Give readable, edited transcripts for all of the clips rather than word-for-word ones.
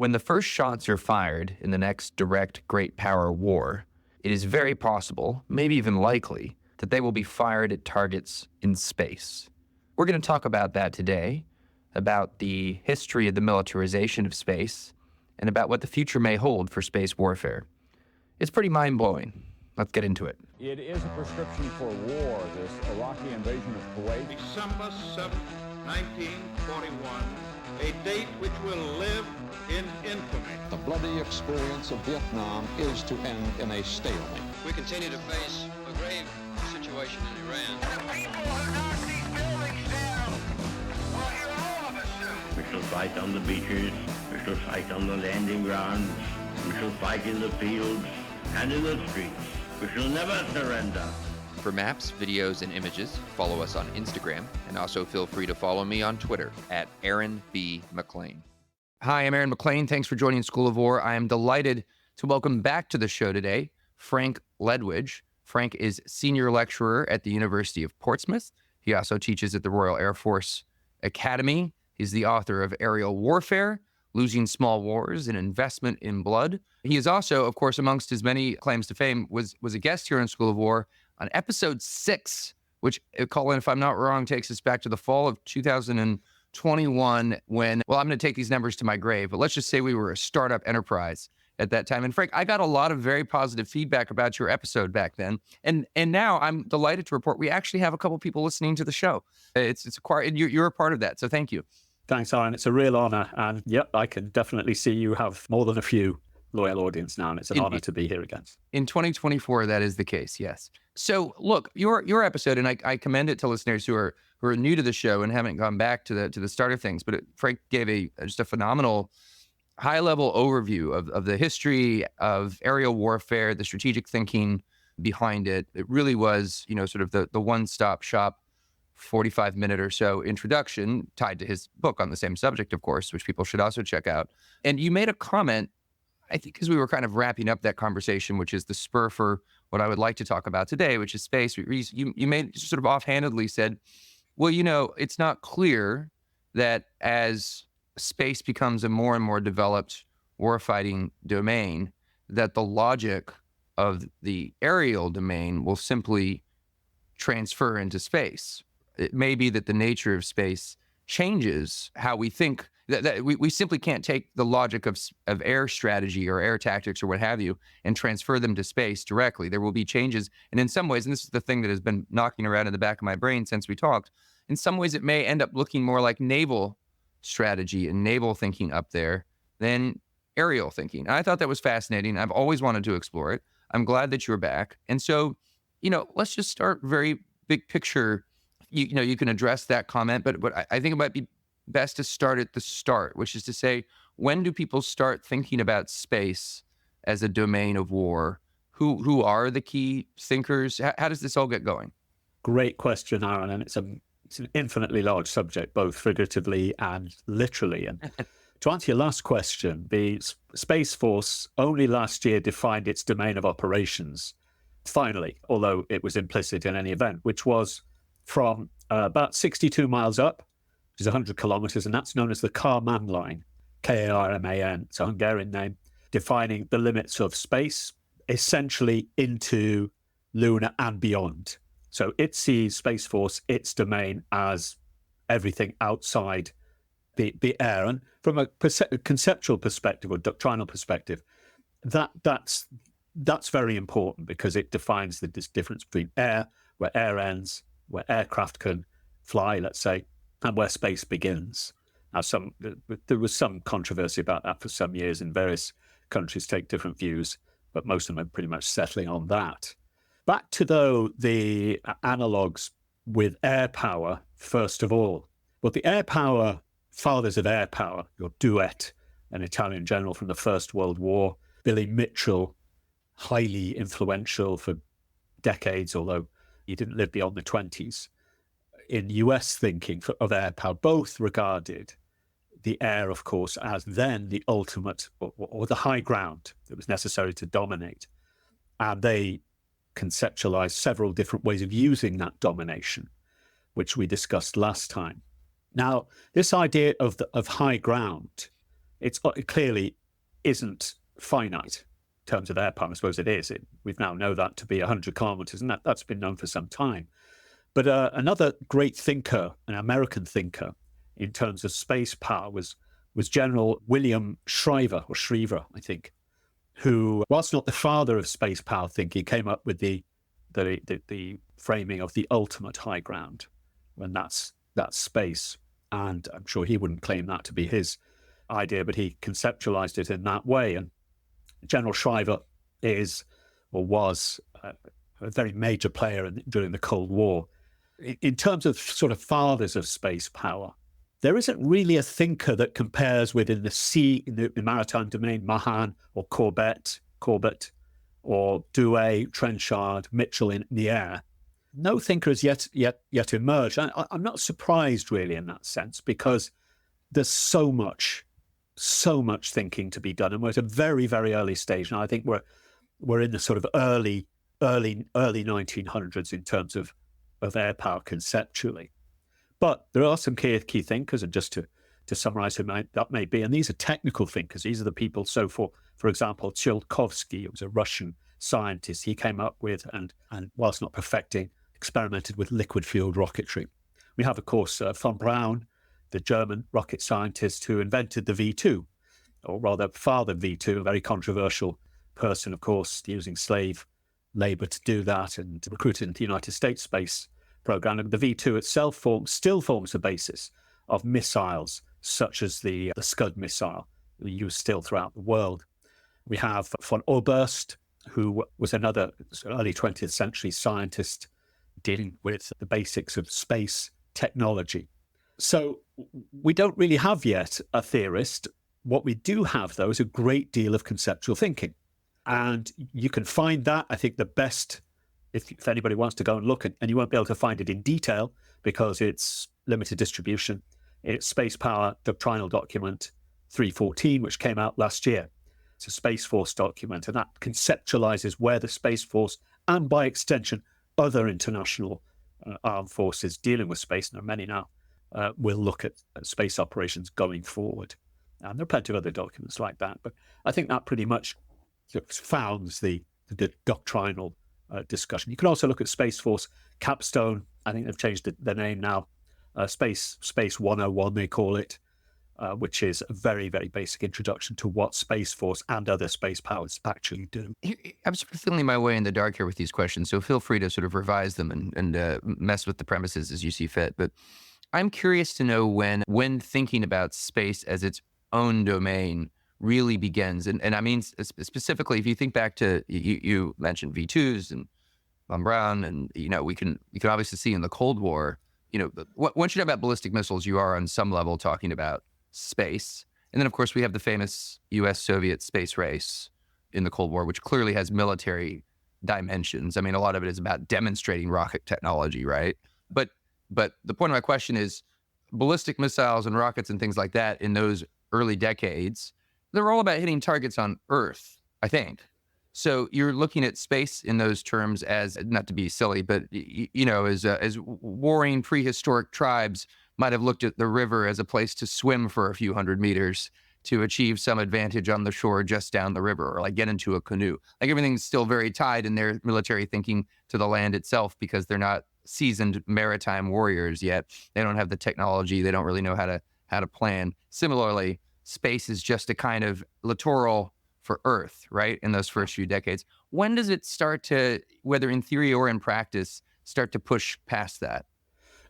When the first shots are fired in the next direct great power war, it is very possible, maybe even likely, that they will be fired at targets in space. We're going to talk about that today, about the history of the militarization of space, and about what the future may hold for space warfare. It's pretty mind-blowing. Let's get into it. It is a prescription for war, this Iraqi invasion of Kuwait. December 7, 1941, a date which will live in infamy. The bloody experience of Vietnam is to end in a stalemate. We continue to face a grave situation in Iran. The people who knocked these buildings down will hear all of us soon. We shall fight on the beaches, we shall fight on the landing grounds, we shall fight in the fields and in the streets. We shall never surrender. For maps, videos, and images, follow us on Instagram, and also feel free to follow me on Twitter at Aaron B. McLean. Hi, I'm Aaron McLean. Thanks for joining School of War. I am delighted to welcome back to the show today Frank Ledwidge. Frank is senior lecturer at the University of Portsmouth. He also teaches at the Royal Air Force Academy. He's the author of Aerial Warfare, Losing Small Wars, An Investment in Blood. He is also, of course, amongst his many claims to fame, was a guest here on School of War on episode 6, which, Colin, if I'm not wrong, takes us back to the fall of 2021 when, well, I'm going to take these numbers to my grave, but let's just say we were a startup enterprise at that time. And Frank, I got a lot of very positive feedback about your episode back then. And now I'm delighted to report we actually have a couple people listening to the show. You're a part of that, so thank you. Thanks, Aaron. It's a real honor. And yep, I can definitely see you have more than a few loyal audience now, and it's an honor to be here again. In 2024, that is the case, yes. So look, your episode, and I commend it to listeners who are new to the show and haven't gone back to the start of things, but Frank gave just a phenomenal high-level overview of the history of aerial warfare, the strategic thinking behind it. It really was, sort of the one-stop shop 45-minute or so introduction tied to his book on the same subject, of course, which people should also check out. And you made a comment, I think, as we were kind of wrapping up that conversation, which is the spur for what I would like to talk about today, which is space. You made sort of offhandedly said, well, it's not clear that as space becomes a more and more developed warfighting domain, that the logic of the aerial domain will simply transfer into space. It may be that the nature of space changes how we think, that we simply can't take the logic of air strategy or air tactics or what have you and transfer them to space directly. There will be changes. And in some ways, and this is the thing that has been knocking around in the back of my brain since we talked, in some ways it may end up looking more like naval strategy and naval thinking up there than aerial thinking. And I thought that was fascinating. I've always wanted to explore it. I'm glad that you're back. And so, let's just start very big picture. You can address that comment, but I think it might be best to start at the start, which is to say, when do people start thinking about space as a domain of war? Who are the key thinkers? How does this all get going? Great question, Aaron, and it's an infinitely large subject, both figuratively and literally. And to answer your last question, the Space Force only last year defined its domain of operations, finally, although it was implicit in any event, which was from about 62 miles up, which is 100 kilometers, and that's known as the Kármán line, K-A-R-M-A-N, it's a Hungarian name, defining the limits of space, essentially into lunar and beyond. So it sees Space Force, its domain, as everything outside the air. And from a conceptual perspective or doctrinal perspective, that's very important because it defines the difference between air, where air ends, where aircraft can fly, let's say, and where space begins. Now, there was some controversy about that for some years, and various countries take different views, but most of them are pretty much settling on that. Back to, though, the analogues with air power, first of all. Well, the air power, fathers of air power, your Duet, an Italian general from the First World War, Billy Mitchell, highly influential for decades, although he didn't live beyond the 20s, in US thinking of air power, both regarded the air, of course, as then the ultimate or the high ground that was necessary to dominate. And they conceptualized several different ways of using that domination, which we discussed last time. Now, this idea of high ground it clearly isn't finite in terms of air power. I suppose it is. We now know that to be 100 kilometers, and that's been known for some time. But another great thinker, an American thinker, in terms of space power was General William Shriver, I think, who, whilst not the father of space power thinking, came up with the framing of the ultimate high ground, when that's space. And I'm sure he wouldn't claim that to be his idea, but he conceptualized it in that way. And General Shriver is, or was, a very major player during the Cold War. In terms of sort of fathers of space power, there isn't really a thinker that compares within the sea, in the maritime domain, Mahan or Corbett, or Douay, Trenchard, Mitchell in the air. No thinker has yet emerged. I'm not surprised really in that sense, because there's so much thinking to be done, and we're at a very, very early stage. And I think we're in the sort of early 1900s in terms of air power conceptually. But there are some key thinkers, and just to summarize who that may be, and these are technical thinkers. These are the people. So for example, Tsiolkovsky, who was a Russian scientist, he came up with, and whilst not perfecting, experimented with liquid-fueled rocketry. We have, of course, von Braun, the German rocket scientist who invented the V2, or rather fathered V2, a very controversial person, of course, using slave labor to do that, and recruited into the United States space program. And the V2 itself still forms the basis of missiles such as the Scud missile, used still throughout the world. We have von Oberst, who was another early 20th century scientist dealing with the basics of space technology. So we don't really have yet a theorist. What we do have, though, is a great deal of conceptual thinking. And you can find that, I think, the best, if anybody wants to go and look, and you won't be able to find it in detail because it's limited distribution. It's Space Power Doctrinal Document 314, which came out last year. It's a Space Force document, and that conceptualizes where the Space Force, and by extension, other international armed forces dealing with space, and there are many now, will look at space operations going forward. And there are plenty of other documents like that, but I think that pretty much founds the doctrinal discussion. You can also look at Space Force Capstone. I think they've changed the name now. Space 101, they call it, which is a very, very basic introduction to what Space Force and other space powers actually do. I'm sort of feeling my way in the dark here with these questions, so feel free to sort of revise them and mess with the premises as you see fit. But I'm curious to know when thinking about space as its own domain really begins. And I mean, specifically, if you think back to, you mentioned V2s and von Braun, and, we can obviously see in the Cold War, once you talk about ballistic missiles, you are on some level talking about space. And then, of course, we have the famous US-Soviet space race in the Cold War, which clearly has military dimensions. I mean, a lot of it is about demonstrating rocket technology, right? But the point of my question is, ballistic missiles and rockets and things like that in those early decades, they're all about hitting targets on Earth, I think. So you're looking at space in those terms as, not to be silly, but as warring prehistoric tribes might have looked at the river as a place to swim for a few hundred meters to achieve some advantage on the shore just down the river, or like get into a canoe. Like everything's still very tied in their military thinking to the land itself, because they're not seasoned maritime warriors yet. They don't have the technology. They don't really know how to plan. Similarly, space is just a kind of littoral for Earth, right? In those first few decades. When does it start to, whether in theory or in practice, start to push past that?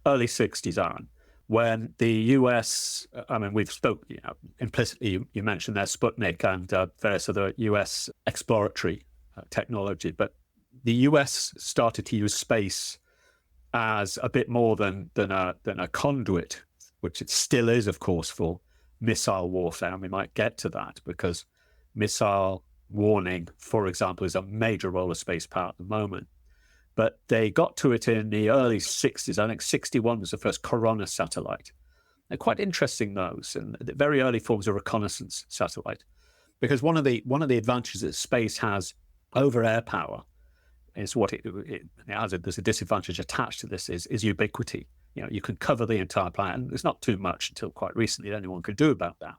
Early 60s, Aaron, when the US, we've spoken, implicitly, you mentioned there Sputnik and various other US exploratory technology, but the US started to use space as a bit more than a conduit, which it still is, of course, for missile warfare. And we might get to that, because missile warning, for example, is a major role of space power at the moment. But they got to it in the early 60s. I think 61 was the first Corona satellite. They're quite interesting, those, and the very early forms of reconnaissance satellite, because one of the advantages that space has over air power is what it has. There's a disadvantage attached to this is ubiquity. You can cover the entire planet, and there's not too much until quite recently that anyone could do about that.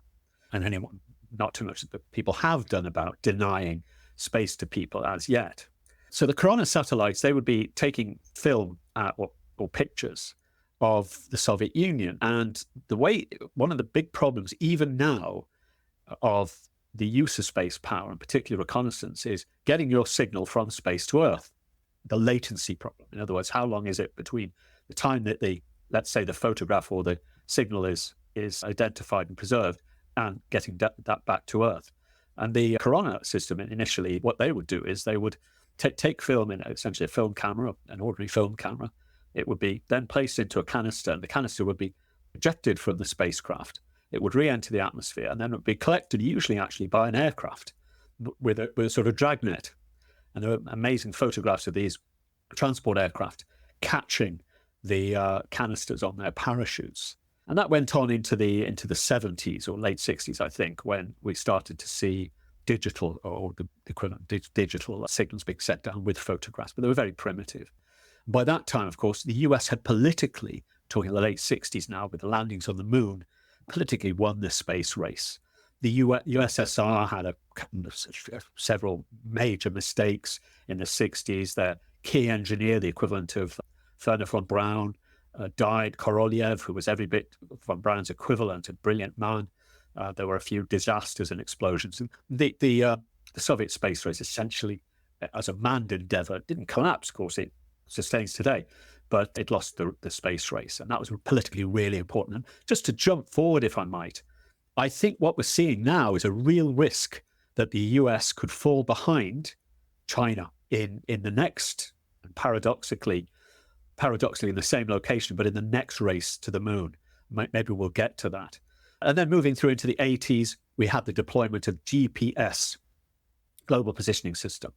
and anyone, not too much that people have done about denying space to people as yet. So the Corona satellites, they would be taking film or pictures of the Soviet Union. And one of the big problems, even now, of the use of space power, and particularly reconnaissance, is getting your signal from space to Earth. The latency problem. In other words, how long is it between the time that let's say the photograph or the signal is identified and preserved and getting that back to Earth? And the Corona system, initially, what they would do is they would take film in essentially a film camera, an ordinary film camera. It would be then placed into a canister, and the canister would be ejected from the spacecraft. It would re-enter the atmosphere, and then it would be collected, usually actually by an aircraft with a sort of dragnet. And there are amazing photographs of these transport aircraft catching the canisters on their parachutes. And that went on into the 70s or late 60s, I think, when we started to see digital or the equivalent digital signals being sent down with photographs, but they were very primitive. By that time, of course, the US had politically, talking the late 60s now, with the landings on the moon, politically won the space race. The USSR had several major mistakes in the 60s. Their key engineer, the equivalent of Werner von Braun, died. Korolev, who was every bit von Braun's equivalent, a brilliant man. There were a few disasters and explosions. And the Soviet space race, essentially, as a manned endeavor, didn't collapse. Of course, it sustains today, but it lost the space race. And that was politically really important. And just to jump forward, if I might, I think what we're seeing now is a real risk that the US could fall behind China in the next, and paradoxically in the same location, but in the next race to the moon. Maybe we'll get to that. And then moving through into the 80s, we had the deployment of GPS, Global Positioning System,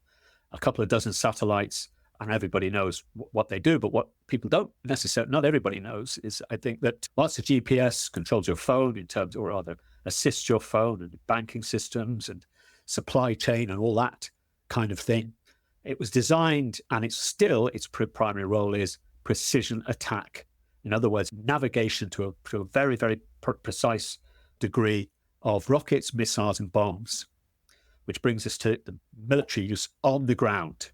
a couple of dozen satellites, and everybody knows what they do. But what people don't necessarily, not everybody knows, is I think that lots of GPS controls your phone in terms, or rather assists your phone and banking systems and supply chain and all that kind of thing. It was designed, and its primary role is precision attack. In other words, navigation to a very, very precise degree of rockets, missiles, and bombs, which brings us to the military use on the ground,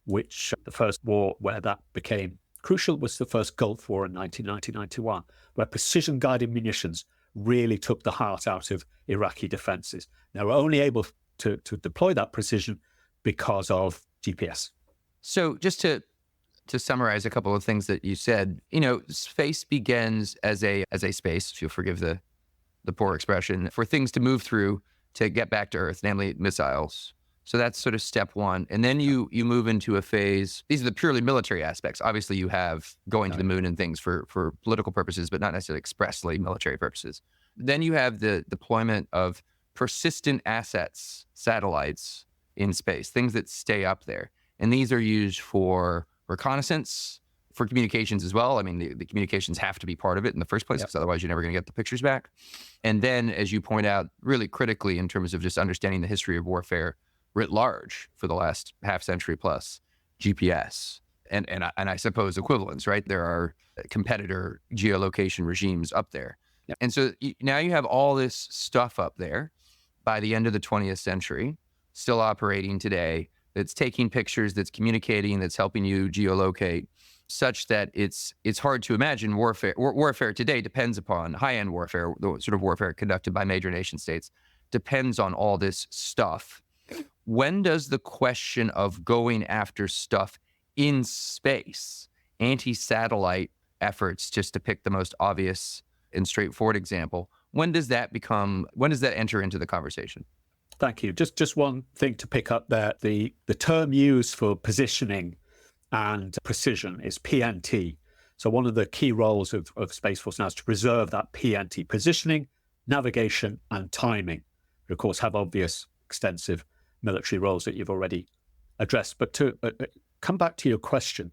which the first war where that became crucial was the first Gulf War in 1990-91, where precision-guided munitions really took the heart out of Iraqi defenses. They were only able to deploy that precision because of GPS. So just to summarize a couple of things that you said, space begins as a space, if you'll forgive the poor expression, for things to move through to get back to Earth, namely missiles. So that's sort of step one. And then you move into a phase. These are the purely military aspects. Obviously, you have going to the moon and things for political purposes, but not necessarily expressly military purposes. Then you have the deployment of persistent assets, satellites in space, things that stay up there. And these are used for reconnaissance, for communications as well. I mean, the communications have to be part of it in the first place, because otherwise you're never going to get the pictures back. And then, as you point out, really critically in terms of just understanding the history of warfare writ large for the last half century plus, GPS, and I suppose equivalents, right? There are competitor geolocation regimes up there. Yep. And so now you have all this stuff up there by the end of the 20th century, still operating today, that's taking pictures, that's communicating, that's helping you geolocate, such that it's hard to imagine warfare. Warfare today depends upon high-end warfare, the sort of warfare conducted by major nation states, depends on all this stuff. When does the question of going after stuff in space, anti-satellite efforts, just to pick the most obvious and straightforward example, when does that enter into the conversation? Thank you. Just one thing to pick up there. The term used for positioning and precision is PNT. So one of the key roles of Space Force now is to preserve that PNT, positioning, navigation, and timing. We, of course, have obvious, extensive military roles that you've already addressed. But to come back to your question,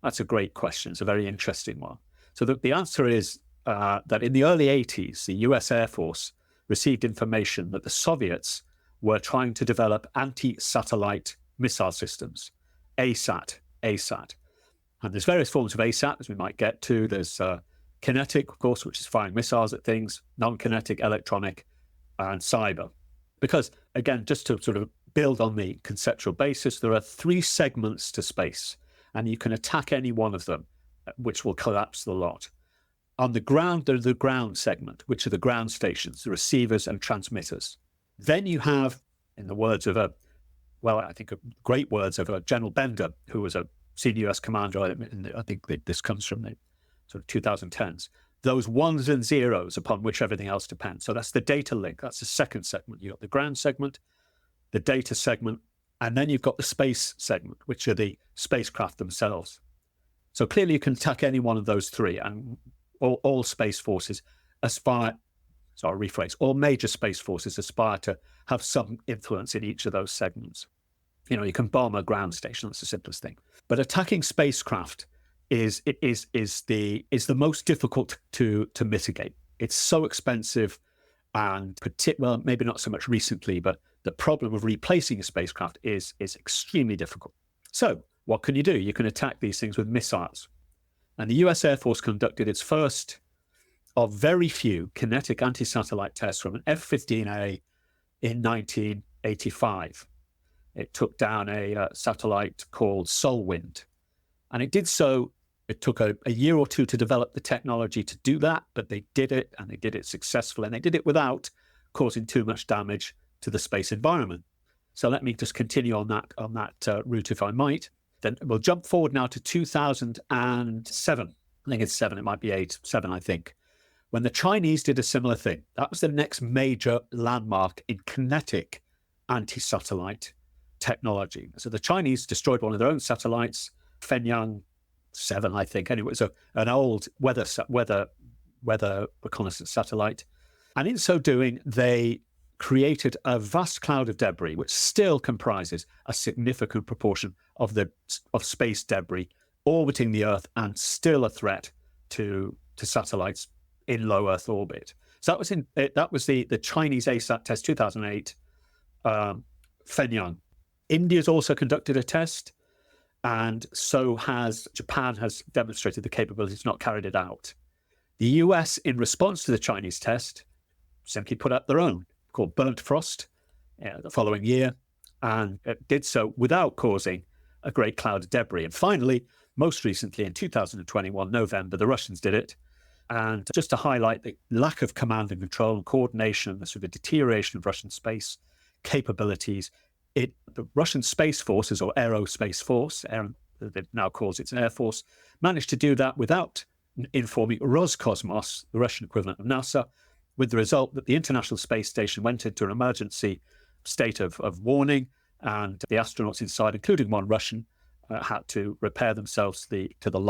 that's a great question. It's a very interesting one. So the answer is that in the early 80s, the US Air Force received information that the Soviets were trying to develop anti-satellite missile systems, ASAT. And there's various forms of ASAT, as we might get to. There's kinetic, of course, which is firing missiles at things, non-kinetic, electronic, and cyber. Because, again, just to sort of build on the conceptual basis, there are 3 segments to space, and you can attack any one of them, which will collapse the lot. On the ground, there's the ground segment, which are the ground stations, the receivers and transmitters. Then you have, in the words of great words of General Bender, who was a senior US commander, I think this comes from the sort of 2010s, those ones and zeros upon which everything else depends. So that's the data link. That's the second segment. You've got the ground segment, the data segment, and then you've got the space segment, which are the spacecraft themselves. So clearly you can attack any one of those 3, and all space forces aspire, all major space forces aspire to have some influence in each of those segments. You can bomb a ground station, that's the simplest thing. But attacking spacecraft is the most difficult to mitigate. It's so expensive, and maybe not so much recently, but the problem of replacing a spacecraft is extremely difficult. So what can you do? You can attack these things with missiles. And the US Air Force conducted its first of very few kinetic anti-satellite tests from an F-15A in 1985. It took down a satellite called Solwind. And it did so. It took a year or 2 to develop the technology to do that, but they did it, and they did it successfully, and they did it without causing too much damage to the space environment. So let me just continue on that route, if I might. Then we'll jump forward now to 2007. I think it's 7, it might be 8, 7, I think, when the Chinese did a similar thing. That was the next major landmark in kinetic anti-satellite technology. So the Chinese destroyed one of their own satellites, Fenyang 7, I think. Anyway, it was an old weather reconnaissance satellite. And in so doing, they created a vast cloud of debris, which still comprises a significant proportion of space debris orbiting the Earth, and still a threat to satellites in low Earth orbit. So that was the Chinese ASAT test 2008, Fenyang. India's also conducted a test, and so has Japan has demonstrated the capability to not carried it out. The US, in response to the Chinese test, simply put out their own, called Burnt Frost, the following year, and it did so without causing a great cloud of debris. And finally, most recently in 2021, November, the Russians did it. And just to highlight the lack of command and control and coordination, the sort of deterioration of Russian space capabilities, the Russian Space Forces, or Aerospace Force, that now calls its Air Force, managed to do that without informing Roscosmos, the Russian equivalent of NASA, with the result that the International Space Station went into an emergency state of warning, and the astronauts inside, including one Russian, had to repair themselves to the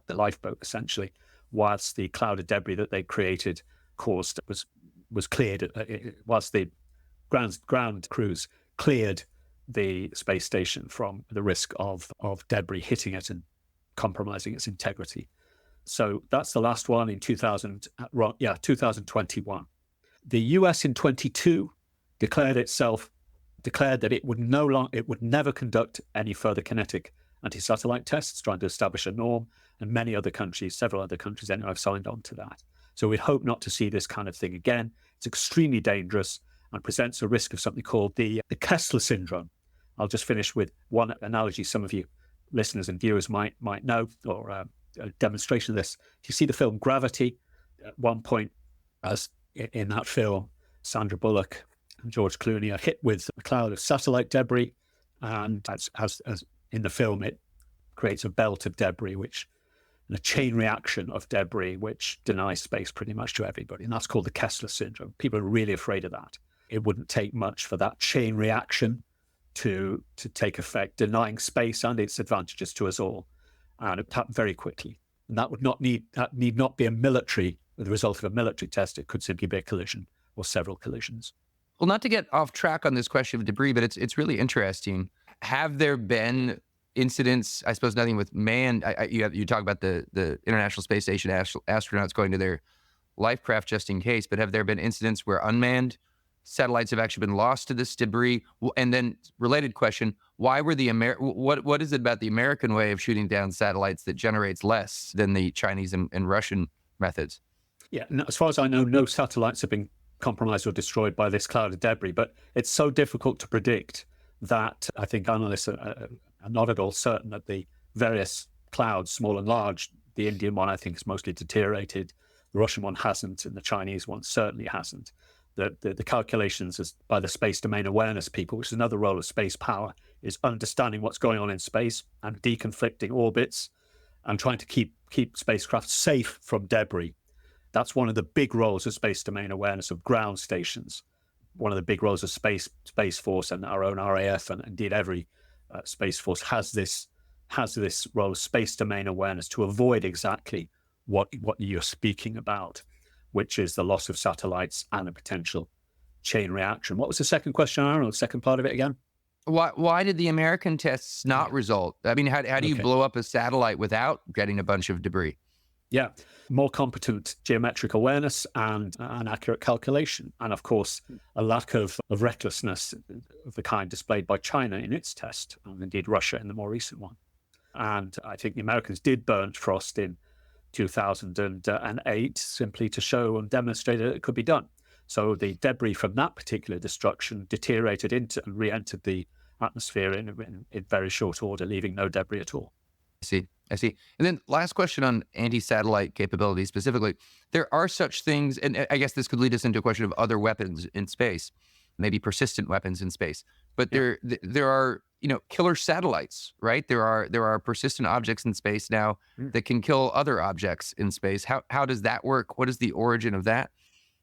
lifeboat, essentially, whilst the cloud of debris that they created was cleared, whilst the ground crews cleared the space station from the risk of debris hitting it and compromising its integrity. So that's the last one in 2021. The US in 22 declared that it would never conduct any further kinetic anti-satellite tests, trying to establish a norm, and several other countries anyway, have signed on to that. So we hope not to see this kind of thing again. It's extremely dangerous and presents a risk of something called the Kessler syndrome. I'll just finish with one analogy some of you listeners and viewers might know, or a demonstration of this. If you see the film Gravity, at one point, as in that film, Sandra Bullock and George Clooney are hit with a cloud of satellite debris, and as in the film, it creates a belt of debris, and a chain reaction of debris, which denies space pretty much to everybody. And that's called the Kessler syndrome. People are really afraid of that. It wouldn't take much for that chain reaction to take effect, denying space and its advantages to us all. And it happened very quickly. And that need not be the result of a military test. It could simply be a collision or several collisions. Well, not to get off track on this question of debris, but it's really interesting. Have there been incidents, I suppose nothing with manned, you talk about the International Space Station astronauts going to their life craft just in case, but have there been incidents where unmanned satellites have actually been lost to this debris? And then related question, why were what is it about the American way of shooting down satellites that generates less than the Chinese and Russian methods? Yeah, no, as far as I know, no satellites have been compromised or destroyed by this cloud of debris. But it's so difficult to predict that I think analysts are not at all certain that the various clouds, small and large, the Indian one I think is mostly deteriorated, the Russian one hasn't, and the Chinese one certainly hasn't. The calculations is by the space domain awareness people, which is another role of space power, is understanding what's going on in space and deconflicting orbits and trying to keep spacecraft safe from debris. That's one of the big roles of space domain awareness of ground stations. One of the big roles of Space Force and our own RAF, and indeed every Space Force has this role of space domain awareness to avoid exactly what you're speaking about, which is the loss of satellites and a potential chain reaction. What was the second question, Aaron, or the second part of it again? Why did the American tests not result? I mean, how do you blow up a satellite without getting a bunch of debris? Yeah, more competent geometric awareness and an accurate calculation. And of course, a lack of recklessness of the kind displayed by China in its test, and indeed Russia in the more recent one. And I think the Americans did burn Frost in 2008 simply to show and demonstrate that it could be done. So the debris from that particular destruction deteriorated into and re-entered the atmosphere in very short order, leaving no debris at all. I see. And then last question on anti-satellite capability specifically. There are such things, and I guess this could lead us into a question of other weapons in space, maybe persistent weapons in space. But there are, killer satellites, right? There are persistent objects in space now that can kill other objects in space. How does that work? What is the origin of that?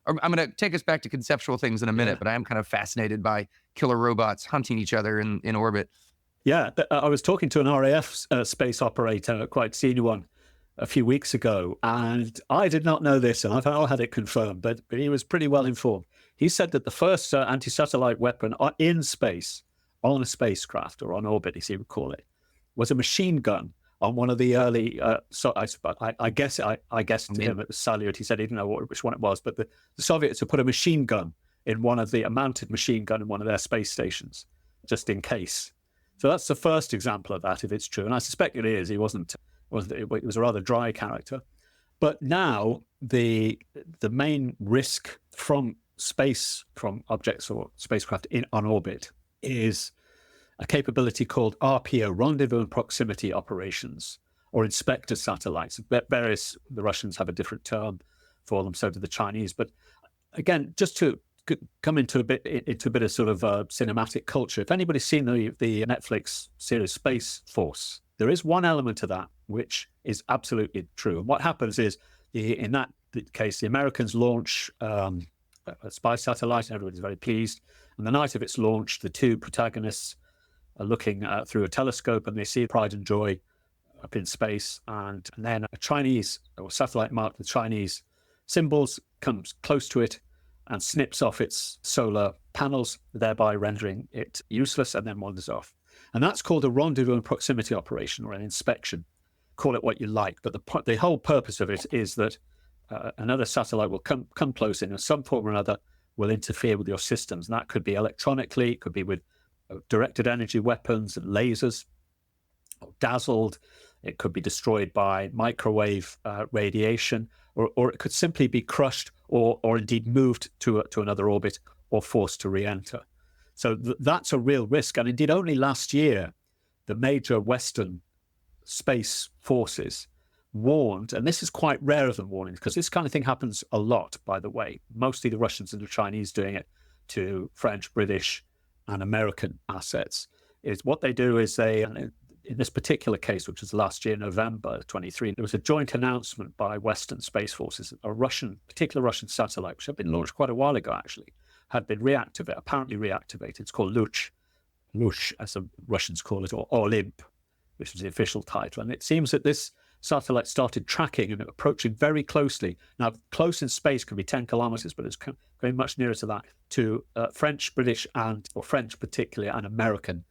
I'm going to take us back to conceptual things in a minute, but I am kind of fascinated by killer robots hunting each other in orbit. Yeah, I was talking to an RAF space operator, quite a senior one, a few weeks ago, and I did not know this, and I've had it confirmed, but he was pretty well informed. He said that the first anti-satellite weapon in space, on a spacecraft or on orbit, as he would call it, was a machine gun on one of the early. I guessed to him it was Salyut. He said he didn't know which one it was, but the Soviets had put a machine gun in a mounted machine gun in one of their space stations, just in case. So that's the first example of that, if it's true. And I suspect it is. He wasn't. It was a rather dry character. But now the main risk from space, from objects or spacecraft on orbit, is a capability called RPO, Rendezvous and Proximity Operations, or inspector satellites. The Russians have a different term for them, so do the Chinese. But again, just to come into a bit of sort of cinematic culture. If anybody's seen the Netflix series Space Force, there is one element to that which is absolutely true. And what happens is, in that case, the Americans launch a spy satellite, and everybody's very pleased. And the night of its launch, the two protagonists are looking through a telescope, and they see pride and joy up in space. And then a Chinese or satellite marked with Chinese symbols comes close to it and snips off its solar panels, thereby rendering it useless, and then wanders off. And that's called a rendezvous and proximity operation, or an inspection. Call it what you like, but the whole purpose of it is that another satellite will come close in some form or another, will interfere with your systems. And that could be electronically, it could be with directed energy weapons and lasers, or dazzled. It could be destroyed by microwave radiation, or it could simply be crushed or indeed moved to another orbit or forced to re-enter. So that's a real risk. And indeed, only last year, the major Western space forces warned, and this is quite rare than warnings, because this kind of thing happens a lot, by the way, mostly the Russians and the Chinese doing it to French, British, and American assets, is what they do is in this particular case, which was last year, November 23, there was a joint announcement by Western space forces, a particular Russian satellite, which had been launched quite a while ago, actually, had been apparently reactivated. It's called Luch, as the Russians call it, or Olymp, which is the official title. And it seems that this satellite started tracking and approaching very closely. Now, close in space can be 10 kilometers, but it's going much nearer to that, to French, British, or French particularly, and American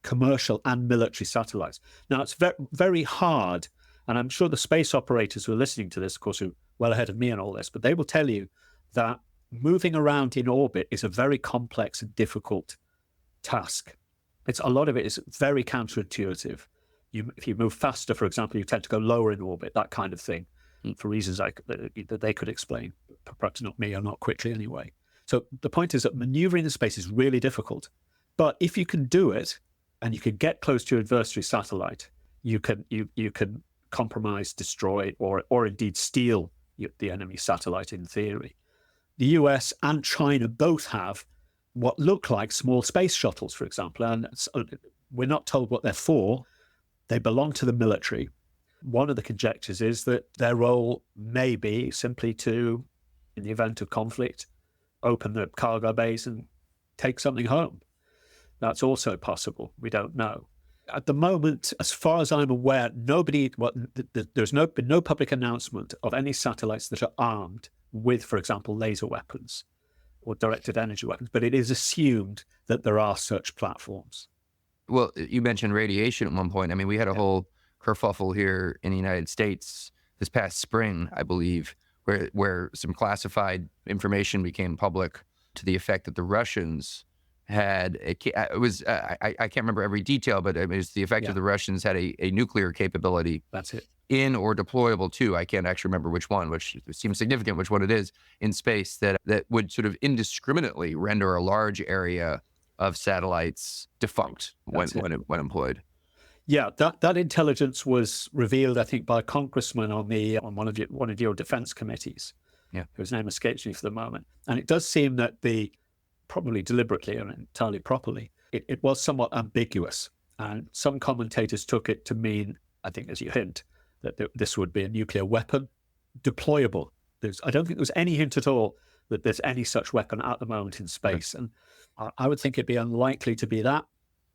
commercial and military satellites. Now, it's very hard, and I'm sure the space operators who are listening to this, of course, are well ahead of me on all this, but they will tell you that moving around in orbit is a very complex and difficult task. A lot of it is very counterintuitive. If you move faster, for example, you tend to go lower in orbit, that kind of thing, for reasons that they could explain, perhaps not me, or not quickly anyway. So the point is that maneuvering in space is really difficult. But if you can do it and you can get close to your adversary satellite, you can compromise, destroy, or indeed steal the enemy satellite in theory. The US and China both have what look like small space shuttles, for example, and we're not told what they're for. They belong to the military. One of the conjectures is that their role may be simply to, in the event of conflict, open the cargo bays and take something home. That's also possible. We don't know. At the moment, as far as I'm aware, there's been no public announcement of any satellites that are armed with, for example, laser weapons or directed energy weapons, but it is assumed that there are such platforms. Well, you mentioned radiation at one point. I mean, we had a whole kerfuffle here in the United States this past spring, I believe, where some classified information became public to the effect that the Russians had I can't remember every detail, but it was the effect of the Russians had a nuclear capability. That's it. In or deployable to, I can't actually remember which one, which seems significant, which one it is, in space that would sort of indiscriminately render a large area of satellites defunct when employed. Yeah, that intelligence was revealed, I think, by a congressman on one of your defense committees, whose name escapes me for the moment. And it does seem that probably deliberately and entirely properly, it was somewhat ambiguous. And some commentators took it to mean, I think as you hint, that this would be a nuclear weapon, deployable. I don't think there's any hint at all that there's any such weapon at the moment in space. And I would think it'd be unlikely to be that.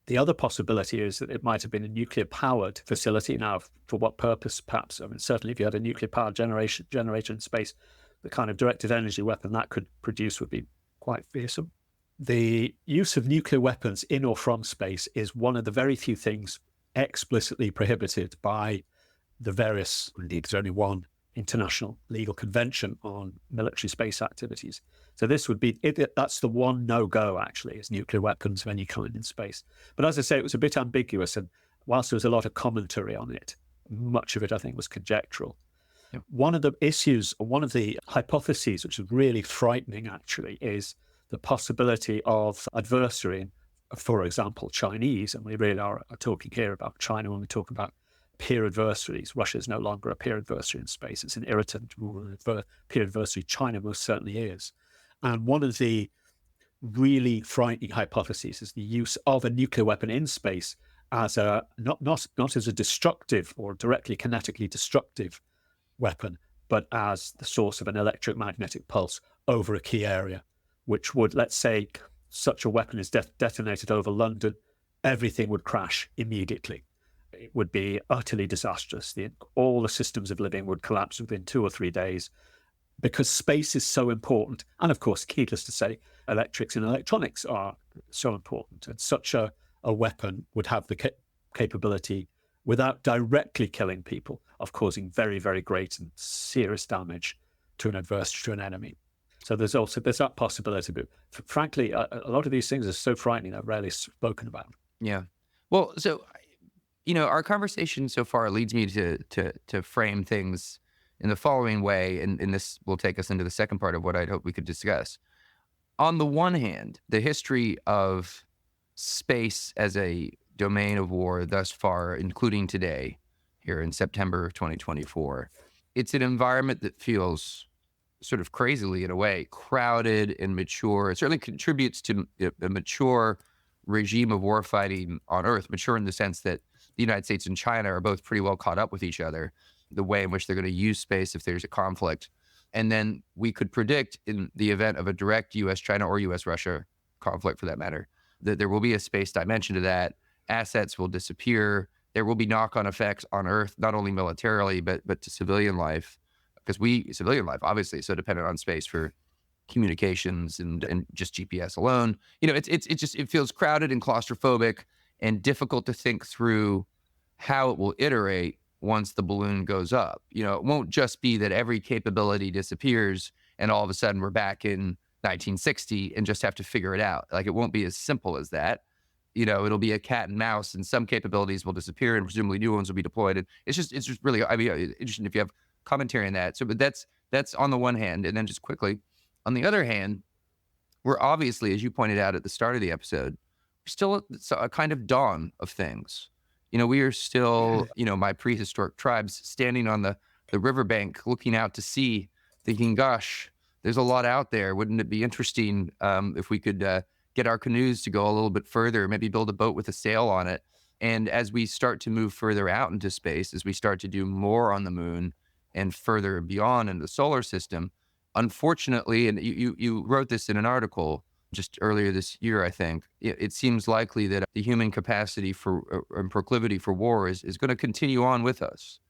The other possibility is that it might have been a nuclear-powered facility. Now, for what purpose, perhaps? I mean, certainly if you had a nuclear-powered generator in space, the kind of directed energy weapon that could produce would be quite fearsome. The use of nuclear weapons in or from space is one of the very few things explicitly prohibited by the various, indeed there's only one international legal convention on military space activities. So this would be, that's the one no-go actually, is nuclear weapons of any kind in space. But as I say, it was a bit ambiguous, and whilst there was a lot of commentary on it, much of it I think was conjectural. Yep. One of the issues, or one of the hypotheses, which is really frightening actually, is the possibility of adversary, for example, Chinese, and we really are talking here about China when we talk about peer adversaries. Russia is no longer a peer adversary in space. It's an irritant peer adversary. China most certainly is. And one of the really frightening hypotheses is the use of a nuclear weapon in space as not as a destructive or directly kinetically destructive weapon, but as the source of an electromagnetic pulse over a key area, which would, let's say, such a weapon is detonated over London, everything would crash immediately. It would be utterly disastrous. All the systems of living would collapse within 2 or 3 days, because space is so important. And of course, needless to say, electrics and electronics are so important. And such a weapon would have the capability, without directly killing people, of causing very, very great and serious damage to an adversary, to an enemy. So there's that possibility. But frankly, a lot of these things are so frightening, they're rarely spoken about. Yeah. Well, so, our conversation so far leads me to frame things in the following way, and this will take us into the second part of what I'd hope we could discuss. On the one hand, the history of space as a domain of war thus far, including today, here in September of 2024, it's an environment that feels sort of crazily, in a way, crowded and mature. It certainly contributes to a mature regime of warfighting on Earth, mature in the sense that the United States and China are both pretty well caught up with each other, the way in which they're going to use space if there's a conflict. And then we could predict, in the event of a direct U.S.-China or U.S.-Russia conflict for that matter, that there will be a space dimension to that. Assets will disappear. There will be knock-on effects on Earth, not only militarily, but to civilian life, because civilian life obviously is so dependent on space for communications and just GPS alone. It feels crowded and claustrophobic and difficult to think through how it will iterate once the balloon goes up. It won't just be that every capability disappears and all of a sudden we're back in 1960 and just have to figure it out. Like, it won't be as simple as that. It'll be a cat and mouse, and some capabilities will disappear and presumably new ones will be deployed. And it's just really, interesting if you have commentary on that. So, but that's on the one hand. And then just quickly, on the other hand, we're obviously, as you pointed out at the start of the episode, still at a kind of dawn of things. We are still, my prehistoric tribes standing on the riverbank, looking out to sea, thinking, gosh, there's a lot out there. Wouldn't it be interesting if we could get our canoes to go a little bit further, maybe build a boat with a sail on it? And as we start to move further out into space, as we start to do more on the moon and further beyond in the solar system, unfortunately, and you wrote this in an article just earlier this year, I think, it seems likely that the human capacity for and proclivity for war is going to continue on with us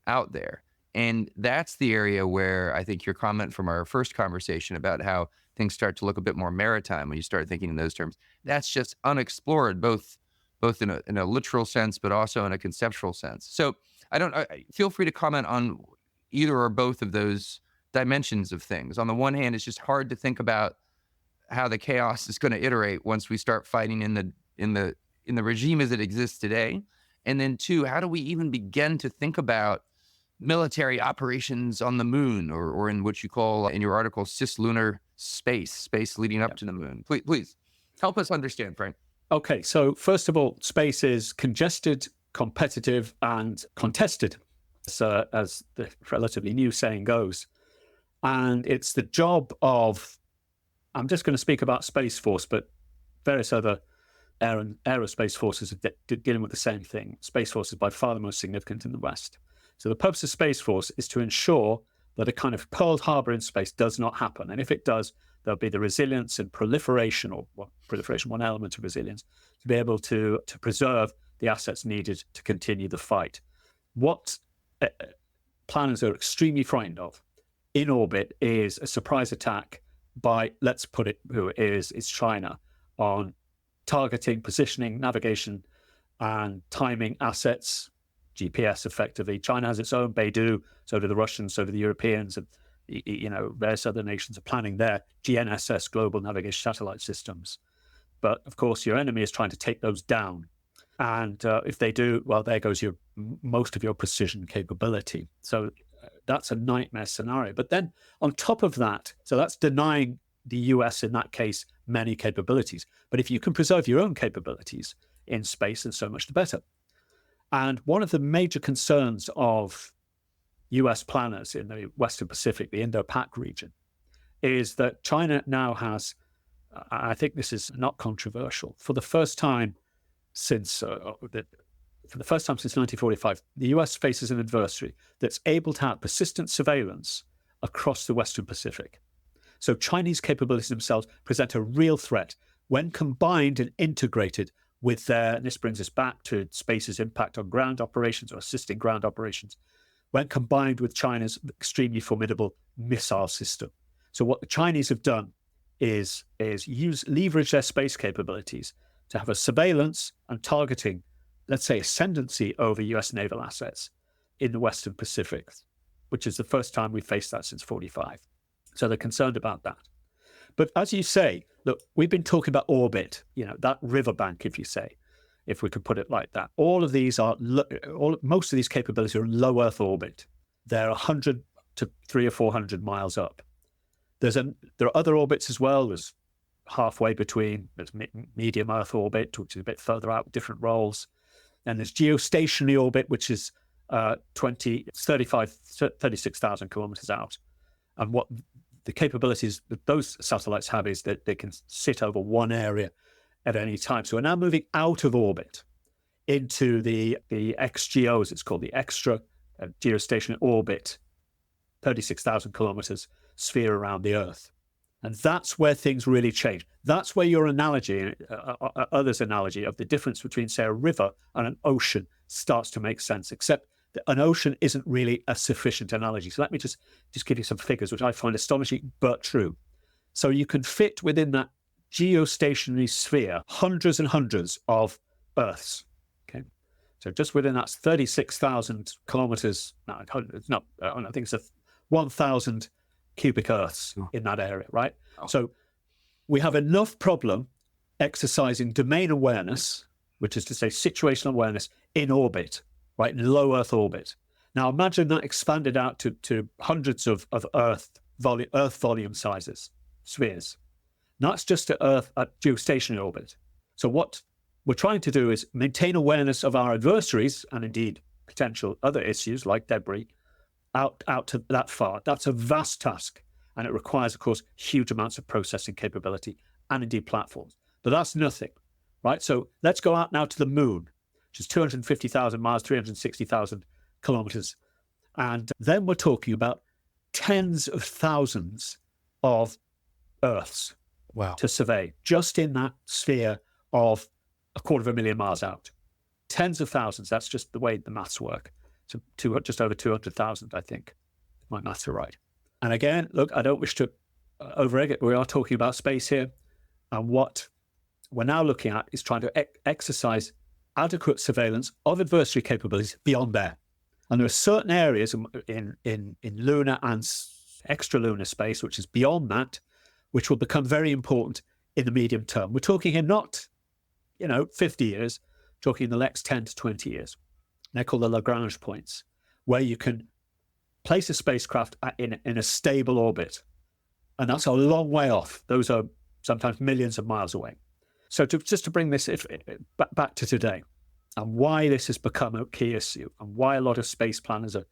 out there. And that's the area where I think your comment from our first conversation about how things start to look a bit more maritime when you start thinking in those terms, that's just unexplored, both in a literal sense, but also in a conceptual sense. So feel free to comment on either or both of those dimensions of things. On the one hand, it's just hard to think about how the chaos is going to iterate once we start fighting in the regime as it exists today. And then two, how do we even begin to think about military operations on the moon, or in what you call in your article, cislunar space leading up to the moon? Please help us understand, Frank. Okay, so first of all, space is congested, competitive, and contested, as the relatively new saying goes. And it's the job of, I'm just going to speak about Space Force, but various other aerospace forces are dealing with the same thing. Space Force is by far the most significant in the West. So the purpose of Space Force is to ensure that a kind of Pearl Harbor in space does not happen. And if it does, there'll be the resilience and proliferation, one element of resilience, to be able to preserve the assets needed to continue the fight. What planners are extremely frightened of in orbit is a surprise attack by, let's put it who it is China, on targeting, positioning, navigation, and timing assets, GPS effectively. China has its own Beidou, so do the Russians, so do the Europeans, and various other nations are planning their GNSS, global navigation satellite systems. But of course, your enemy is trying to take those down. And if they do, well, there goes most of your precision capability. So that's a nightmare scenario. But then on top of that, so that's denying the US, in that case, many capabilities. But if you can preserve your own capabilities in space, then so much the better. And one of the major concerns of US planners in the Western Pacific, the Indo-Pac region, is that China now has, I think this is not controversial, for the first time since 1945, the US faces an adversary that's able to have persistent surveillance across the Western Pacific. So Chinese capabilities themselves present a real threat when combined and integrated with their, and this brings us back to space's impact on ground operations or assisting ground operations, when combined with China's extremely formidable missile system. So what the Chinese have done is leverage their space capabilities to have a surveillance and targeting, let's say, ascendancy over US naval assets in the Western Pacific, which is the first time we've faced that since 1945. So they're concerned about that. But as you say, look, we've been talking about orbit, that riverbank, if we could put it like that. Most of these capabilities are in low Earth orbit. They're 100 to 300 or 400 miles up. There are other orbits as well. There's halfway between. There's medium Earth orbit, which is a bit further out, different roles. And there's geostationary orbit, which is 36,000 kilometers out. And what the capabilities that those satellites have is that they can sit over one area at any time. So we're now moving out of orbit into the XGOs, it's called the extra geostationary orbit, 36,000 kilometers sphere around the Earth. And that's where things really change. That's where your analogy, others' analogy of the difference between, say, a river and an ocean starts to make sense, except that an ocean isn't really a sufficient analogy. So let me just give you some figures, which I find astonishing, but true. So you can fit within that geostationary sphere hundreds and hundreds of Earths. Okay, so just within that's 36,000 kilometers. No, it's not. I think it's 1,000 cubic Earths in that area, right? Oh. So we have enough problem exercising domain awareness, which is to say situational awareness in orbit, right, in low Earth orbit. Now imagine that expanded out to hundreds of Earth volume sizes, spheres. that's just at Earth at geostationary orbit. So what we're trying to do is maintain awareness of our adversaries and indeed potential other issues like debris out to that far. That's a vast task, and it requires, of course, huge amounts of processing capability and indeed platforms. But that's nothing, right? So let's go out now to the moon, which is 250,000 miles, 360,000 kilometers. And then we're talking about tens of thousands of Earths to survey, just in that sphere of 250,000 miles out. Tens of thousands, that's just the way the maths work. So just over 200,000, I think, if my maths are right. And again, look, I don't wish to over-egg it. We are talking about space here. And what we're now looking at is trying to exercise adequate surveillance of adversary capabilities beyond there. And there are certain areas in lunar and extra-lunar space, which is beyond that, which will become very important in the medium term. We're talking here not, 50 years, talking the next 10 to 20 years. They're called the Lagrange points, where you can place a spacecraft in a stable orbit. And that's a long way off. Those are sometimes millions of miles away. So just to bring this back to today, and why this has become a key issue, and why a lot of space planners are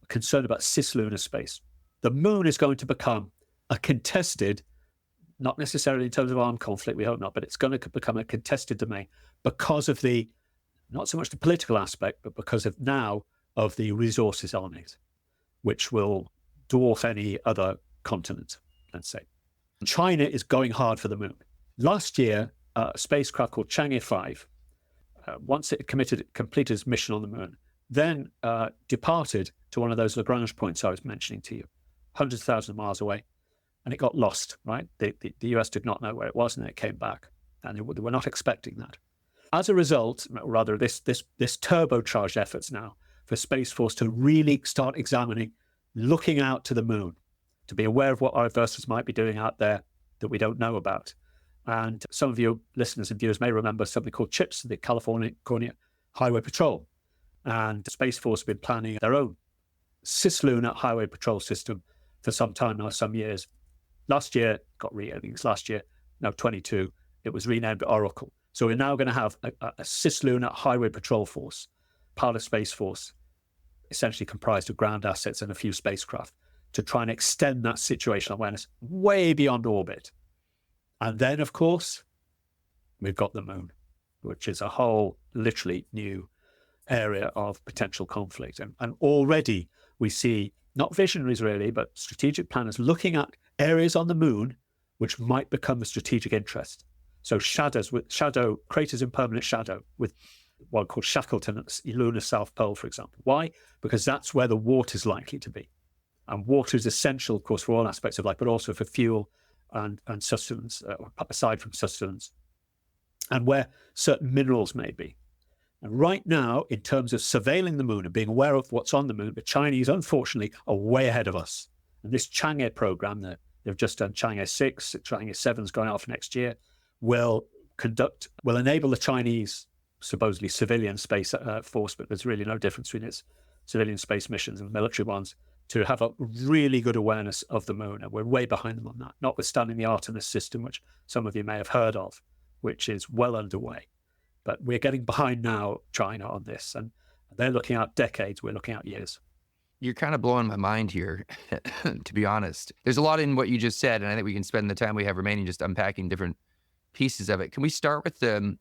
concerned about cislunar space. The moon is going to become a contested, not necessarily in terms of armed conflict, we hope not, but it's going to become a contested domain because of not so much the political aspect, but because of the resources on it, which will dwarf any other continent, let's say. China is going hard for the moon. Last year, a spacecraft called Chang'e 5, once it completed its mission on the moon, then departed to one of those Lagrange points I was mentioning to you, hundreds of thousands of miles away, and it got lost, right? The US did not know where it was, and it came back, and they were not expecting that. As a result, rather, this turbocharged efforts now for Space Force to really start examining, looking out to the moon, to be aware of what our adversaries might be doing out there that we don't know about. And some of you listeners and viewers may remember something called CHIPS, the California Highway Patrol. And Space Force have been planning their own cislunar highway patrol system for some time now, some years. Last year, I think it's last year, no, 22, it was renamed Oracle. So we're now going to have a cislunar highway patrol force, part of Space Force, essentially comprised of ground assets and a few spacecraft, to try and extend that situational awareness way beyond orbit. And then, of course, we've got the moon, which is a whole literally new area of potential conflict. And already we see, not visionaries really, but strategic planners looking at areas on the moon which might become of strategic interest. So shadow craters in permanent shadow with one called Shackleton at the lunar South Pole, for example. Why? Because that's where the water is likely to be. And water is essential, of course, for all aspects of life, but also for fuel and sustenance, aside from sustenance, and where certain minerals may be. And right now, in terms of surveilling the moon and being aware of what's on the moon, the Chinese, unfortunately, are way ahead of us. And this Chang'e program, they've just done Chang'e 6, Chang'e 7 is going off next year, will enable the Chinese, supposedly civilian space force, but there's really no difference between its civilian space missions and military ones, to have a really good awareness of the moon. And we're way behind them on that, notwithstanding the Artemis system, which some of you may have heard of, which is well underway. But we're getting behind now, China, on this. And they're looking out decades, we're looking out years. You're kind of blowing my mind here, to be honest. There's a lot in what you just said, and I think we can spend the time we have remaining just unpacking different pieces of it. Can we start with the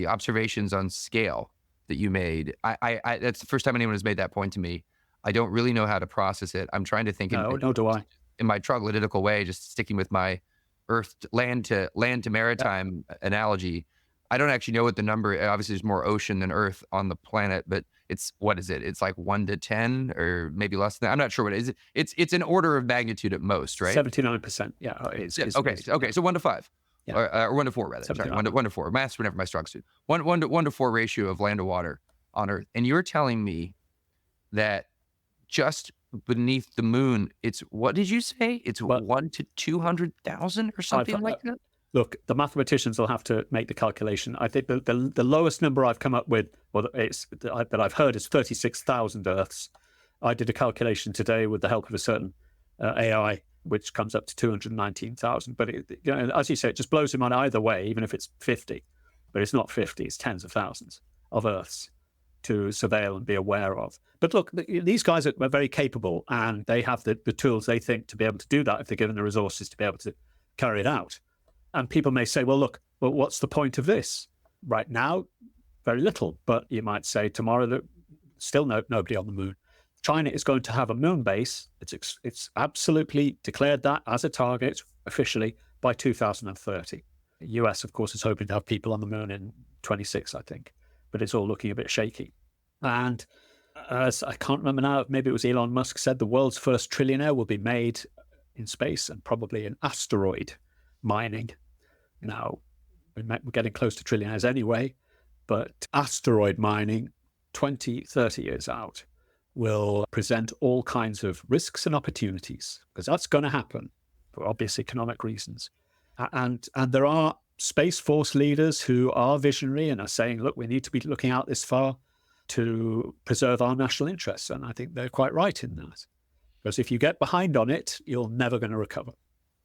observations on scale that you made? I that's the first time anyone has made that point to me. I don't really know how to process it. I'm trying to think nor do I. In my troglodytical way, just sticking with my land to maritime analogy. I don't actually know what the number, obviously there's more ocean than Earth on the planet, but what is it? It's like 1 to 10 or maybe less than that. I'm not sure what it is. It's an order of magnitude at most, right? 79%. Yeah. Okay. So 1 to 5. Yeah. Or 1 to 4 rather. Sorry, 1 to 4. Maths were never my strong suit. 1 to 4 ratio of land to water on Earth. And you're telling me that just beneath the moon, it's, what did you say? It's 1 to 200,000 or something like that? Look, the mathematicians will have to make the calculation. I think the lowest number I've come up with, that I've heard, is 36,000 Earths. I did a calculation today with the help of a certain AI which comes up to 219,000. But as you say, it just blows him on either way, even if it's 50. But it's not 50, it's tens of thousands of Earths to surveil and be aware of. But look, these guys are very capable, and they have the tools, they think, to be able to do that if they're given the resources to be able to carry it out. And people may say, well, look, what's the point of this? Right now, very little. But you might say tomorrow that still nobody on the moon. China is going to have a moon base. It's absolutely declared that as a target officially by 2030. The US, of course, is hoping to have people on the moon in 26, I think. But it's all looking a bit shaky. And as I can't remember now, maybe it was Elon Musk said the world's first trillionaire will be made in space and probably in asteroid mining. Now, we're getting close to trillionaires anyway, but asteroid mining 20, 30 years out will present all kinds of risks and opportunities, because that's going to happen for obvious economic reasons. And there are Space Force leaders who are visionary and are saying, look, we need to be looking out this far to preserve our national interests. And I think they're quite right in that. Because if you get behind on it, you're never going to recover.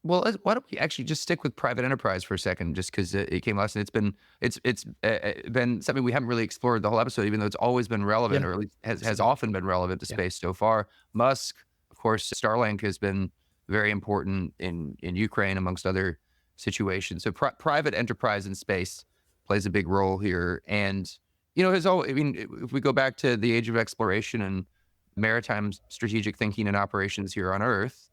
Well, why don't we actually just stick with private enterprise for a second, just because it came last, and it's been something we haven't really explored the whole episode, even though it's always been relevant, or at least has often been relevant to space so far. Musk, of course, Starlink has been very important in Ukraine, amongst other situations. So private enterprise in space plays a big role here, and if we go back to the age of exploration and maritime strategic thinking and operations here on Earth,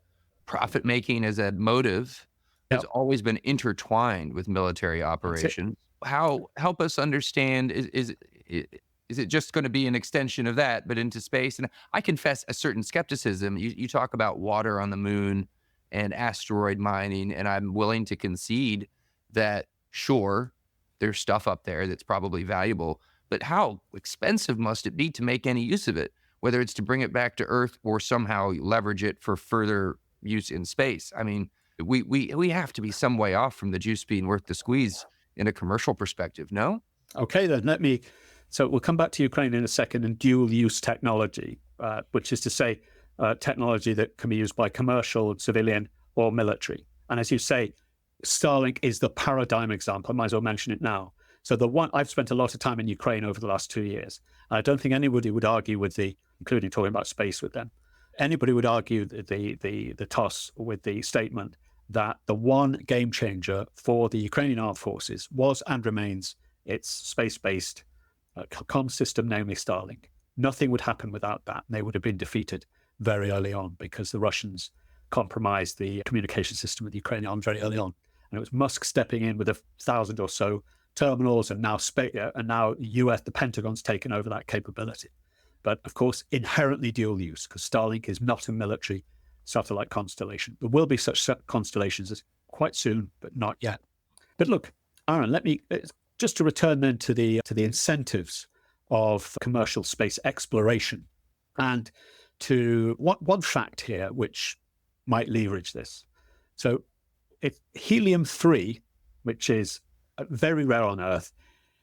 profit making as a motive has always been intertwined with military operations. Help us understand, is it just going to be an extension of that, but into space? And I confess a certain skepticism. You talk about water on the moon and asteroid mining, and I'm willing to concede that, sure, there's stuff up there that's probably valuable, but how expensive must it be to make any use of it, whether it's to bring it back to Earth or somehow leverage it for further use in space? I mean, we have to be some way off from the juice being worth the squeeze in a commercial perspective, no? Okay, then so we'll come back to Ukraine in a second, and dual use technology, which is to say technology that can be used by commercial, civilian, or military. And as you say, Starlink is the paradigm example. I might as well mention it now. So I've spent a lot of time in Ukraine over the last 2 years. I don't think anybody would argue including talking about space with them, anybody would argue the toss with the statement that the one game changer for the Ukrainian armed forces was and remains its space-based comm system, namely Starlink. Nothing would happen without that. They would have been defeated very early on because the Russians compromised the communication system with the Ukrainian army very early on. And it was Musk stepping in with 1,000 or so terminals, and now the Pentagon's taken over that capability. But of course, inherently dual use, because Starlink is not a military satellite constellation. There will be such constellations quite soon, but not yet. But look, Aaron, let me just to return then to the incentives of commercial space exploration, and to one fact here which might leverage this. So helium-3, which is very rare on Earth,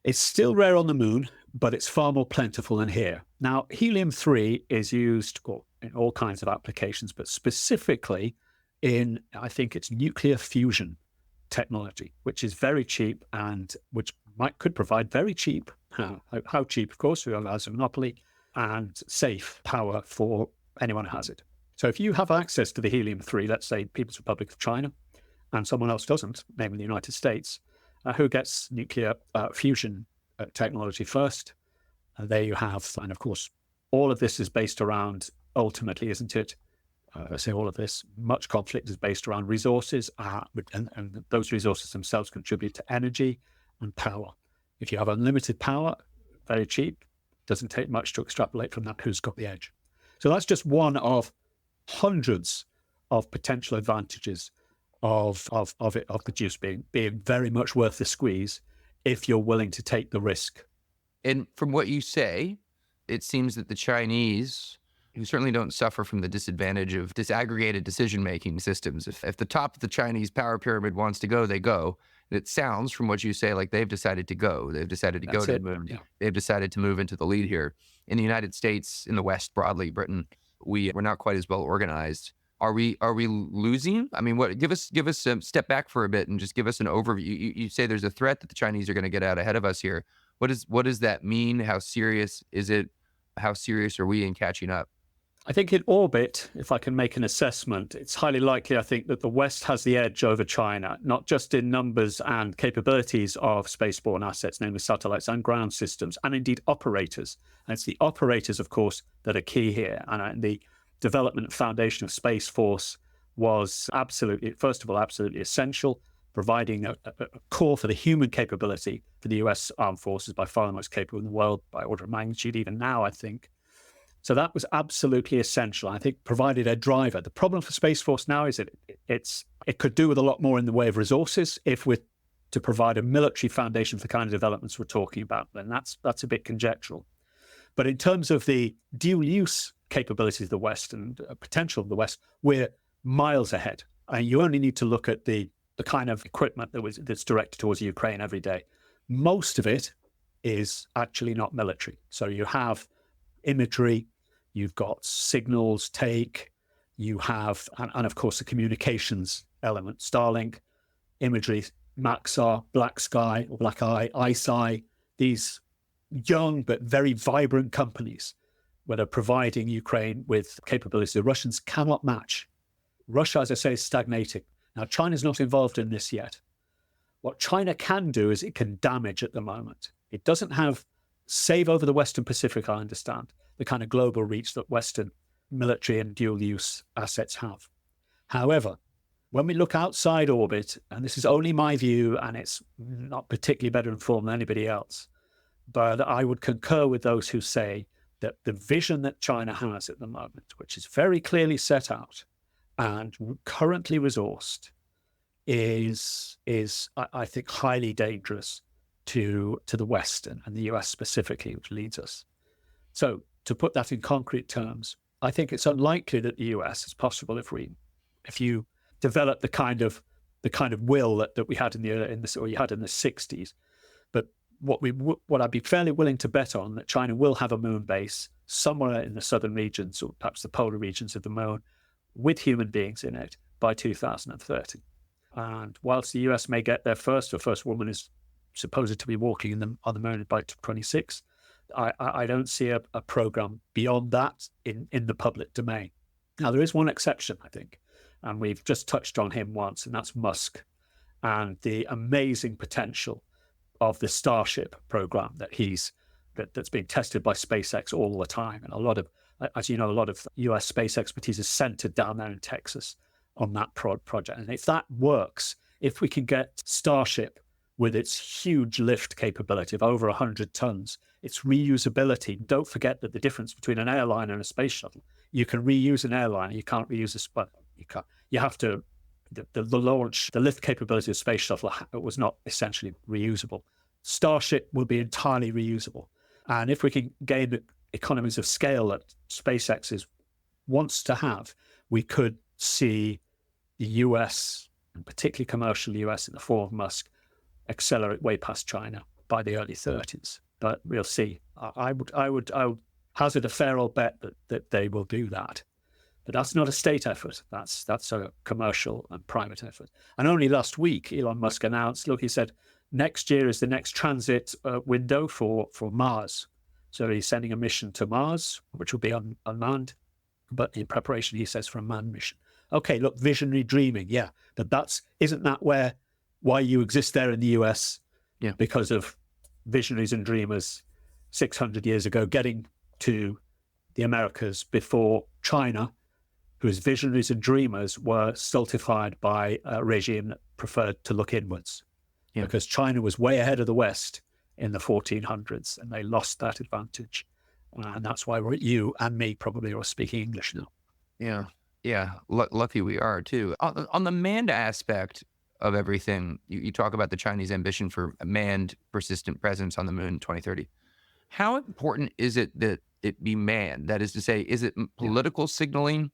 it's still rare on the moon, but it's far more plentiful than here. Now, helium-3 is used in all kinds of applications, but specifically in, I think it's nuclear fusion technology, which is very cheap and which could provide very cheap, how cheap, of course, whoever has a monopoly, and safe power for anyone who has it. So if you have access to the helium-3, let's say People's Republic of China, and someone else doesn't, namely the United States, who gets nuclear fusion technology first, there you have, and of course, all of this is based around, ultimately, isn't it? I say all of this, much conflict is based around resources, and those resources themselves contribute to energy and power. If you have unlimited power, very cheap, doesn't take much to extrapolate from that who's got the edge. So that's just one of hundreds of potential advantages of the juice being very much worth the squeeze if you're willing to take the risk. And from what you say, it seems that the Chinese, who certainly don't suffer from the disadvantage of disaggregated decision-making systems, if the top of the Chinese power pyramid wants to go, they go. And it sounds from what you say like they've decided to go. They've decided to go to the moon. Yeah. They've decided to move into the lead here. In the United States, in the West broadly, Britain, we're not quite as well organized Are we losing? I mean, what? Give us a step back for a bit and just give us an overview. You say there's a threat that the Chinese are going to get out ahead of us here. What does that mean? How serious is it? How serious are we in catching up? I think in orbit, if I can make an assessment, it's highly likely, I think, that the West has the edge over China, not just in numbers and capabilities of spaceborne assets, namely satellites and ground systems, and indeed operators. And it's the operators, of course, that are key here. And the development and foundation of Space Force was absolutely, first of all, absolutely essential, providing a core for the human capability for the US Armed Forces, by far the most capable in the world, by order of magnitude, even now, I think. So that was absolutely essential. I think provided a driver. The problem for Space Force now is that it could do with a lot more in the way of resources if we're to provide a military foundation for the kind of developments we're talking about. Then that's a bit conjectural. But in terms of the dual use capabilities of the West and potential of the West, we're miles ahead. And you only need to look at the kind of equipment that's directed towards Ukraine every day. Most of it is actually not military. So you have imagery, you've got signals take, you have, and of course the communications element, Starlink, imagery, Maxar, Black Sky or Black Eye, ICEYE, these young but very vibrant companies that are providing Ukraine with capabilities the Russians cannot match. Russia, as I say, is stagnating. Now, China's not involved in this yet. What China can do is it can damage at the moment. It doesn't have, save over the Western Pacific, I understand, the kind of global reach that Western military and dual-use assets have. However, when we look outside orbit, and this is only my view, and it's not particularly better informed than anybody else, but I would concur with those who say that the vision that China has at the moment, which is very clearly set out and currently resourced, is I think, highly dangerous to the West and the US specifically, which leads us. So to put that in concrete terms, I think it's unlikely that the US, it's possible if you develop the kind of will that we had in the 60s, but what I'd be fairly willing to bet on, that China will have a moon base somewhere in the southern regions or perhaps the polar regions of the moon with human beings in it by 2030. And whilst the US may get there first, the first woman is supposed to be walking on the moon by 2026, I don't see a program beyond that in the public domain. Now, there is one exception, I think, and we've just touched on him once, and that's Musk and the amazing potential of the Starship program that's being tested by SpaceX all the time. And a lot of, as you know, a lot of US space expertise is centered down there in Texas on that project. And if that works, if we can get Starship with its huge lift capability of over 100 tons, its reusability, don't forget that the difference between an airline and a space shuttle, you can reuse an airline, you can't reuse you have to, the launch, the lift capability of space shuttle was not essentially reusable. Starship will be entirely reusable. And if we can gain the economies of scale that SpaceX wants to have, we could see the US, and particularly commercial US in the form of Musk, accelerate way past China by the early 30s. But we'll see. I would hazard a fair old bet that they will do that. But that's not a state effort. That's a commercial and private effort. And only last week, Elon Musk announced, look, he said, next year is the next transit window for Mars. So he's sending a mission to Mars, which will be unmanned, but in preparation, he says, for a manned mission. Okay, look, visionary dreaming, yeah. But isn't that why you exist there in the US? Yeah. Because of visionaries and dreamers 600 years ago getting to the Americas before China, whose visionaries and dreamers were stultified by a regime that preferred to look inwards. Yeah. Because China was way ahead of the West in the 1400s, and they lost that advantage. And that's why you and me probably are speaking English now. Yeah. Lucky we are, too. On the manned aspect of everything, you talk about the Chinese ambition for a manned, persistent presence on the moon in 2030. How important is it that it be manned? That is to say, is it political signaling,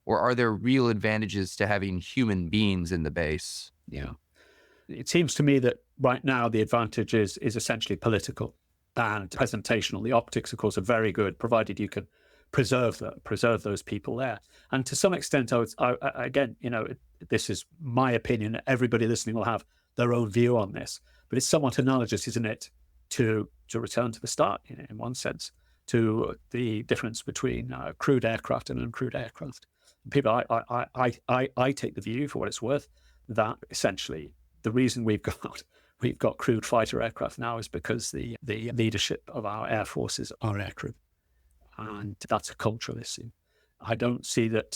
or are there real advantages to having human beings in the base? Yeah. It seems to me that right now the advantage is essentially political and presentational. The optics, of course, are very good, provided you can preserve those people there. And to some extent, again, this is my opinion. Everybody listening will have their own view on this, but it's somewhat analogous, isn't it, to return to the start, in one sense, to the difference between crewed aircraft and uncrewed aircraft. People, I take the view, for what it's worth, that essentially the reason we've got crewed fighter aircraft now is because the leadership of our air forces are aircrew, and that's a cultural issue. I don't see that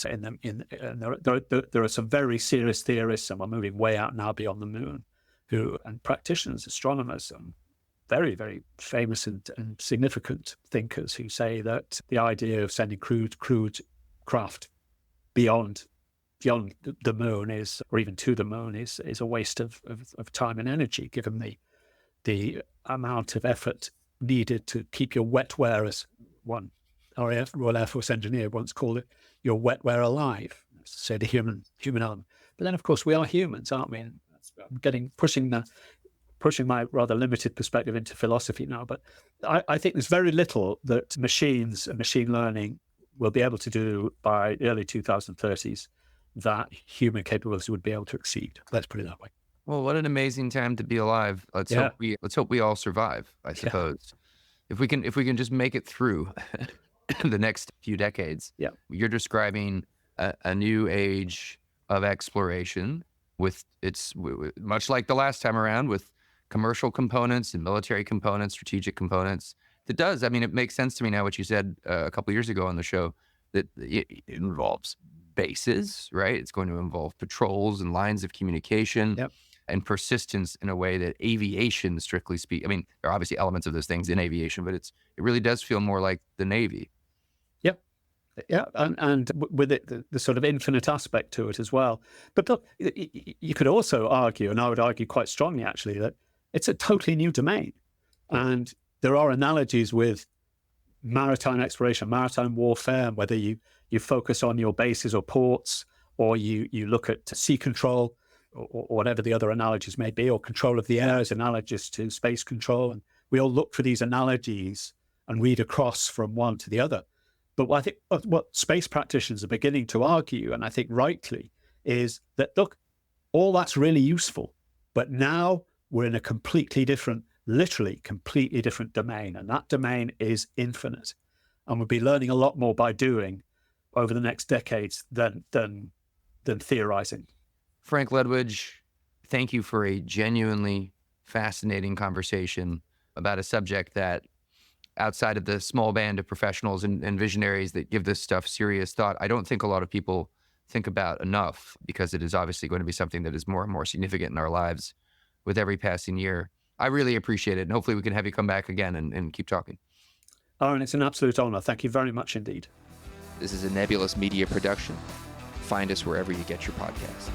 there are some very serious theorists, and we're moving way out now beyond the moon, and practitioners, astronomers, very, very famous and significant thinkers who say that the idea of sending crewed craft beyond the moon or even to the moon is a waste of time and energy, given the amount of effort needed to keep your wetware, as our Royal Air Force engineer once called it, your wetware alive, say the human element. But then, of course, we are humans, aren't we? And I'm pushing my rather limited perspective into philosophy now, but I think there's very little that machines and machine learning will be able to do by the early 2030s that human capability would be able to exceed. Let's put it that way. Well, what an amazing time to be alive. Let's hope we all survive, I suppose. If we can just make it through the next few decades. Yeah. You're describing a new age of exploration with much like the last time around, with commercial components and military components, strategic components. It makes sense to me now what you said a couple of years ago on the show, that it involves bases, right? It's going to involve patrols and lines of communication and persistence in a way that aviation, strictly speak. There are obviously elements of those things in aviation, but it really does feel more like the Navy. Yeah, and with it, the sort of infinite aspect to it as well. But look, you could also argue, and I would argue quite strongly actually, that it's a totally new domain. And there are analogies with maritime exploration, maritime warfare, whether you focus on your bases or ports, or you look at sea control, or whatever the other analogies may be, or control of the air is analogous to space control. And we all look for these analogies and read across from one to the other. But I think what space practitioners are beginning to argue, and I think rightly, is that, look, all that's really useful, but now we're in a literally completely different domain, and that domain is infinite. And we'll be learning a lot more by doing over the next decades than theorizing. Frank Ledwidge, thank you for a genuinely fascinating conversation about a subject that, outside of the small band of professionals and visionaries that give this stuff serious thought, I don't think a lot of people think about enough, because it is obviously going to be something that is more and more significant in our lives with every passing year. I really appreciate it, and hopefully we can have you come back again and keep talking. Aaron, it's an absolute honor. Thank you very much indeed. This is a Nebulous Media production. Find us wherever you get your podcasts.